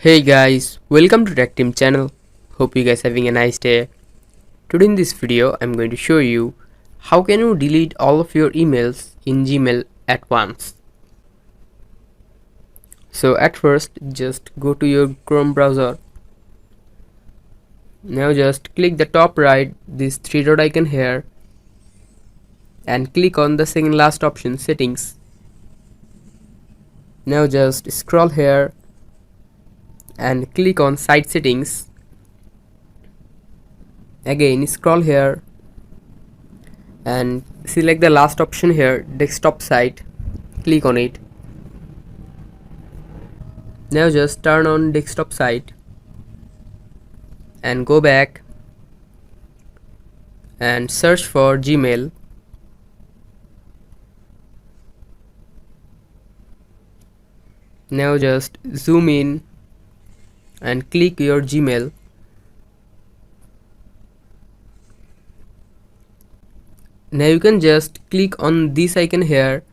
Hey guys, welcome to Tech Team channel. Hope you guys having a nice day. Today in this video, I'm going to show you how can you delete all of your emails in Gmail at once. So at first, just go to your Chrome browser. Now just click the top right, this three dot icon here, and click on the second last option, settings. Now just scroll here and click on site settings. Again scroll here and select the last option here, desktop site. Click on it. Now just turn on desktop site and go back and search for Gmail. Now just zoom in and click your Gmail. Now you can just click on this icon here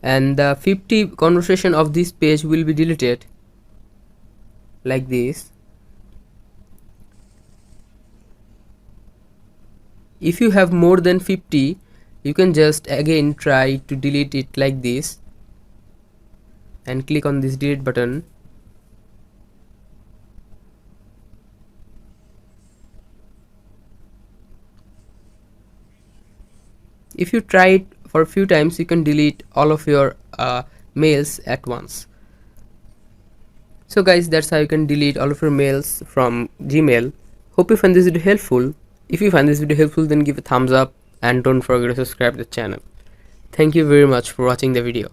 and the 50 conversation of this page will be deleted like this. If you have more than 50, you can just again try to delete it like this and click on this delete button. If you try it for a few times, you can delete all of your mails at once. So guys, that's how you can delete all of your mails from Gmail. Hope you find this video helpful. If you find this video helpful, then give a thumbs up and don't forget to subscribe to the channel. Thank you very much for watching the video.